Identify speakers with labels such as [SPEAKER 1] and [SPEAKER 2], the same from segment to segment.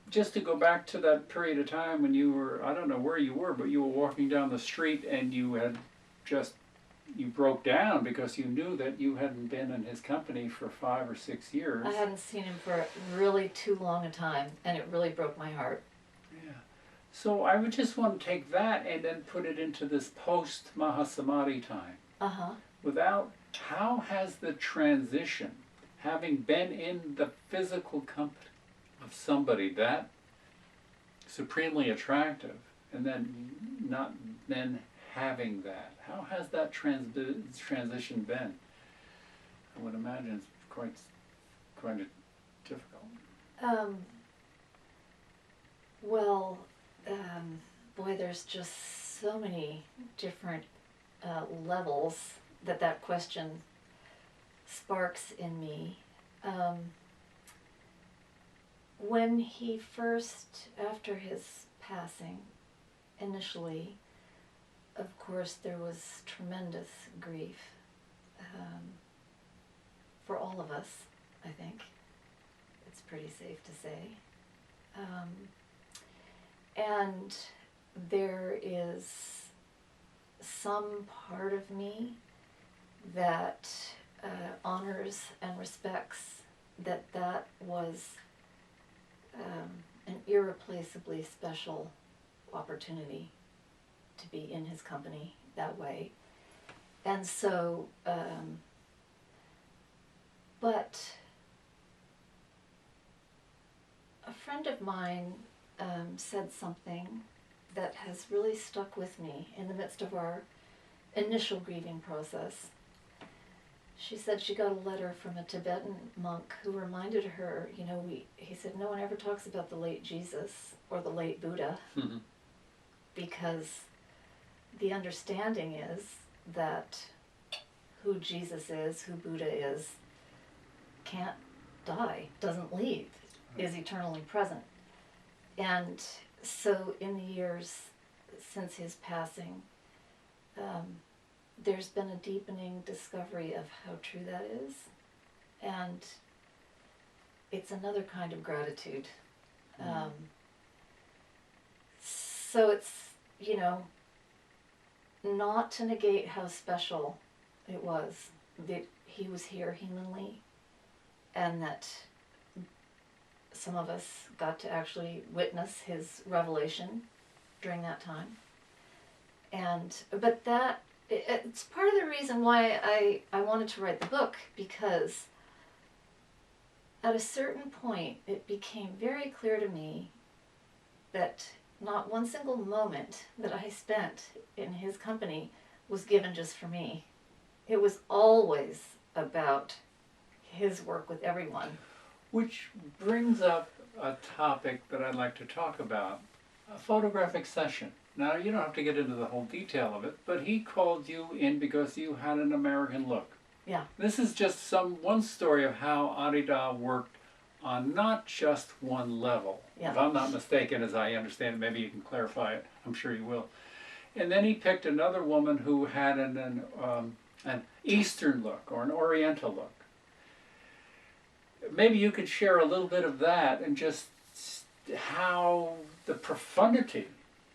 [SPEAKER 1] just to go back to that period of time when you were, I don't know where you were, but you were walking down the street and you had just, you broke down because you knew that you hadn't been in his company for 5 or 6 years.
[SPEAKER 2] I hadn't seen him for really too long a time, and it really broke my heart.
[SPEAKER 1] Yeah. So I would just want to take that and then put it into this post-Mahasamadhi time.
[SPEAKER 2] Uh-huh.
[SPEAKER 1] Without, how has the transition, having been in the physical company of somebody that supremely attractive, and then not then having that, how has that transition been? I would imagine it's quite difficult.
[SPEAKER 2] Well, boy, there's just so many different levels that question sparks in me. When he first, after his passing, initially, of course, there was tremendous grief for all of us, I think. It's pretty safe to say. And there is some part of me that honors and respects that was an irreplaceably special opportunity to be in his company that way. And so, but a friend of mine said something that has really stuck with me in the midst of our initial grieving process. She said she got a letter from a Tibetan monk who reminded her, he said, no one ever talks about the late Jesus or the late Buddha, because the understanding is that who Jesus is, who Buddha is, can't die, doesn't leave, is eternally present. And so in the years since his passing, there's been a deepening discovery of how true that is. And it's another kind of gratitude. So it's, not to negate how special it was that he was here humanly, and that some of us got to actually witness his revelation during that time. But it's part of the reason why I wanted to write the book, because at a certain point it became very clear to me that not one single moment that I spent in his company was given just for me. It was always about his work with everyone.
[SPEAKER 1] Which brings up a topic that I'd like to talk about, a photographic session. Now, you don't have to get into the whole detail of it, but he called you in because you had an American look.
[SPEAKER 2] Yeah.
[SPEAKER 1] This is just one story of how Adida worked on not just one level.
[SPEAKER 2] Yeah.
[SPEAKER 1] If I'm not mistaken, as I understand it, maybe you can clarify it. I'm sure you will. And then he picked another woman who had an Eastern look or an Oriental look. Maybe you could share a little bit of that and just how the profundity.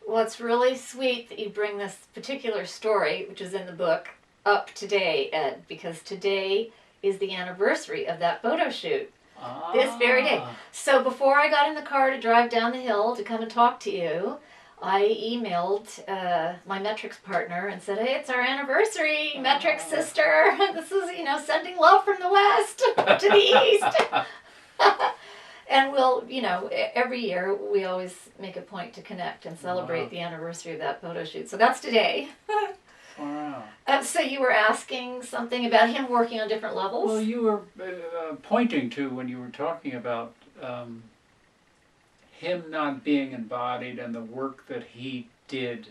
[SPEAKER 2] Well, it's really sweet that you bring this particular story, which is in the book, up today, Ed, because today is the anniversary of that photo shoot. This very day. So before I got in the car to drive down the hill to come and talk to you, I emailed my Metrics partner and said, hey, it's our anniversary, Metrics sister. This is, sending love from the west to the east. And we'll, every year we always make a point to connect and celebrate the anniversary of that photo shoot. So that's today.
[SPEAKER 1] Wow.
[SPEAKER 2] So you were asking something about him working on different levels?
[SPEAKER 1] Well, you were pointing to, when you were talking about him not being embodied and the work that he did,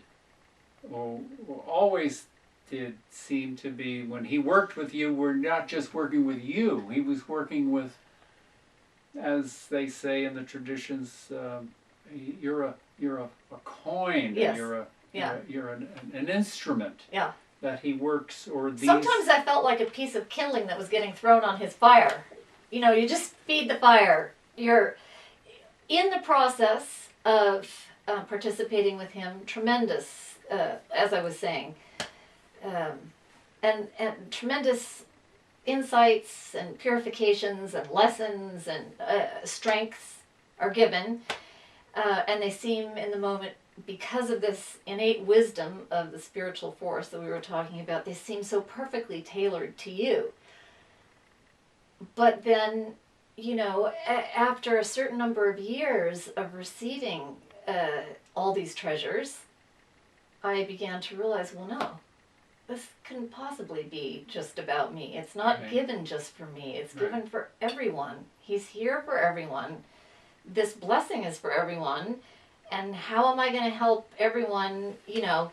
[SPEAKER 1] or always did, seem to be, when he worked with you, we're not just working with you. He was working with, as they say in the traditions, you're a coin.
[SPEAKER 2] Yes.
[SPEAKER 1] You're an instrument.
[SPEAKER 2] Yeah.
[SPEAKER 1] That he works, or these.
[SPEAKER 2] Sometimes I felt like a piece of kindling that was getting thrown on his fire. You just feed the fire. in the process of participating with him, tremendous, as I was saying, and tremendous insights and purifications and lessons and strengths are given, and they seem in the moment, because of this innate wisdom of the spiritual force that we were talking about, they seem so perfectly tailored to you. But then, you know, after a certain number of years of receiving all these treasures, I began to realize, well, no, this couldn't possibly be just about me. It's not
[SPEAKER 1] Right.
[SPEAKER 2] given just for me. It's
[SPEAKER 1] Right.
[SPEAKER 2] given for everyone. He's here for everyone. This blessing is for everyone. And how am I going to help everyone, you know?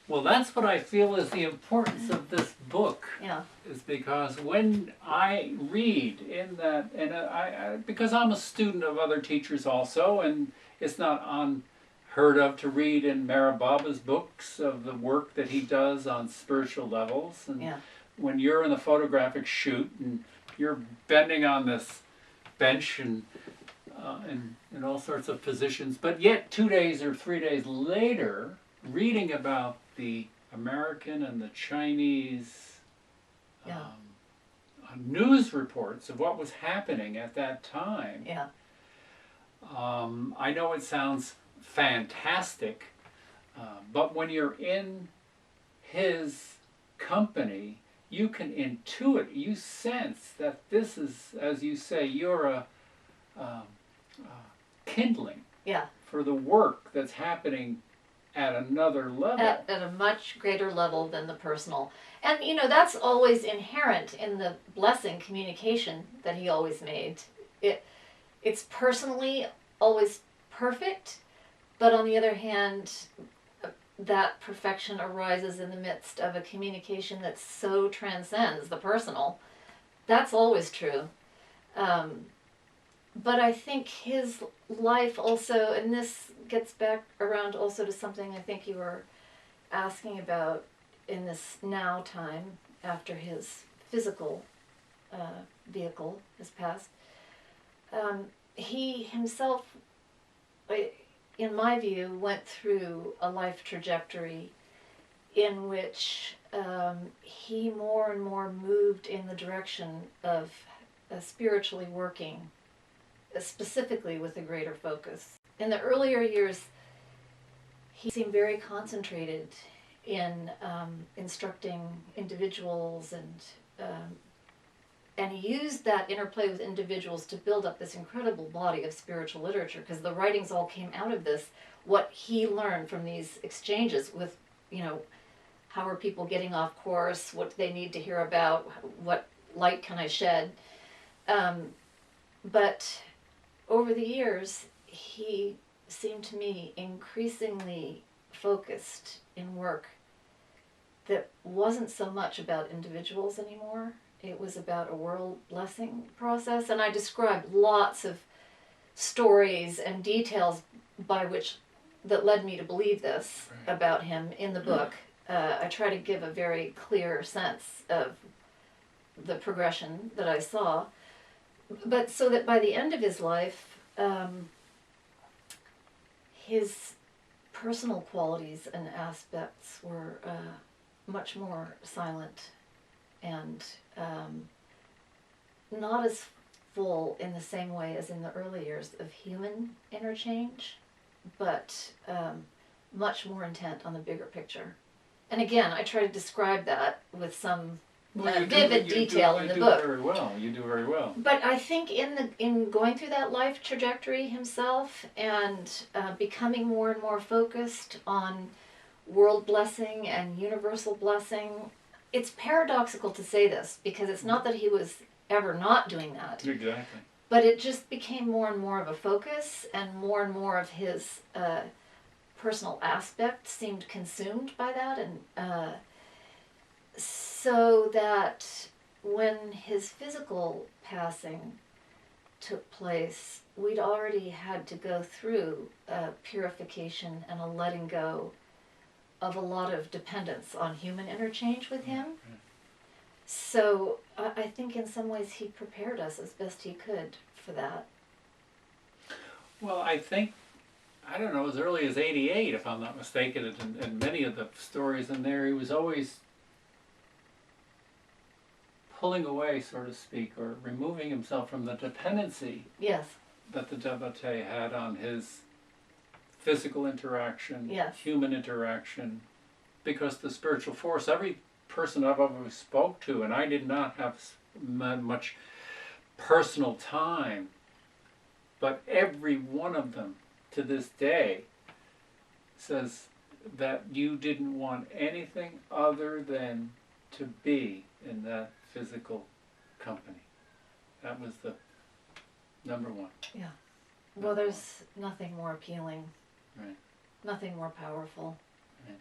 [SPEAKER 1] Well, that's what I feel is the importance of this book.
[SPEAKER 2] Yeah.
[SPEAKER 1] Is because when I read in that, and I because I'm a student of other teachers also, and it's not unheard of to read in Marababa's books of the work that he does on spiritual levels. And
[SPEAKER 2] Yeah.
[SPEAKER 1] when you're in the photographic shoot and you're bending on this bench and in all sorts of positions, but yet 2 days or 3 days later, reading about the American and the Chinese
[SPEAKER 2] Yeah.
[SPEAKER 1] news reports of what was happening at that time.
[SPEAKER 2] Yeah.
[SPEAKER 1] I know it sounds fantastic, but when you're in his company, you can intuit, you sense that this is, as you say, you're a kindling
[SPEAKER 2] Yeah.
[SPEAKER 1] for the work that's happening at another level.
[SPEAKER 2] At a much greater level than the personal. And, you know, that's always inherent in the blessing communication that he always made. It's personally always perfect, but on the other hand, that perfection arises in the midst of a communication that so transcends the personal. That's always true. But I think his life also, and this gets back around also to something I think you were asking about in this now time after his physical vehicle has passed. He himself, in my view, went through a life trajectory in which he more and more moved in the direction of spiritually working, specifically with a greater focus. In the earlier years, he seemed very concentrated in instructing individuals, and he used that interplay with individuals to build up this incredible body of spiritual literature, because the writings all came out of this, what he learned from these exchanges with, you know, how are people getting off course, what do they need to hear about, what light can I shed. But over the years, he seemed to me increasingly focused in work that wasn't so much about individuals anymore. It was about a world blessing process, and I described lots of stories and details by which that led me to believe this about him in the book. I try to give a very clear sense of the progression that I saw, but so that by the end of his life, his personal qualities and aspects were much more silent and not as full in the same way as in the early years of human interchange, but much more intent on the bigger picture. And again, I try to describe that with some vivid detail in the book.
[SPEAKER 1] You do very well.
[SPEAKER 2] But I think in going through that life trajectory himself and becoming more and more focused on world blessing and universal blessing, it's paradoxical to say this, because it's not that he was ever not doing that.
[SPEAKER 1] Exactly.
[SPEAKER 2] But it just became more and more of a focus, and more of his personal aspect seemed consumed by that, and so that when his physical passing took place, we'd already had to go through a purification and a letting go of a lot of dependence on human interchange with him. So I think in some ways he prepared us as best he could for that.
[SPEAKER 1] Well, I think, I don't know, as early as '88, if I'm not mistaken, and many of the stories in there, he was always pulling away, so to speak, or removing himself from the dependency
[SPEAKER 2] Yes.
[SPEAKER 1] that the devotee had on his physical interaction,
[SPEAKER 2] Yes.
[SPEAKER 1] human interaction, because the spiritual force, every person I've ever spoke to, and I did not have much personal time, but every one of them to this day says that you didn't want anything other than to be in that physical company. That was the number one.
[SPEAKER 2] Yeah. Well, there's nothing more appealing.
[SPEAKER 1] Right.
[SPEAKER 2] Nothing more powerful.
[SPEAKER 1] Right.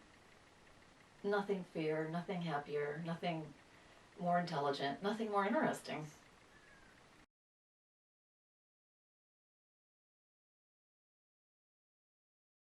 [SPEAKER 2] Nothing fear, nothing happier, nothing more intelligent, nothing more interesting.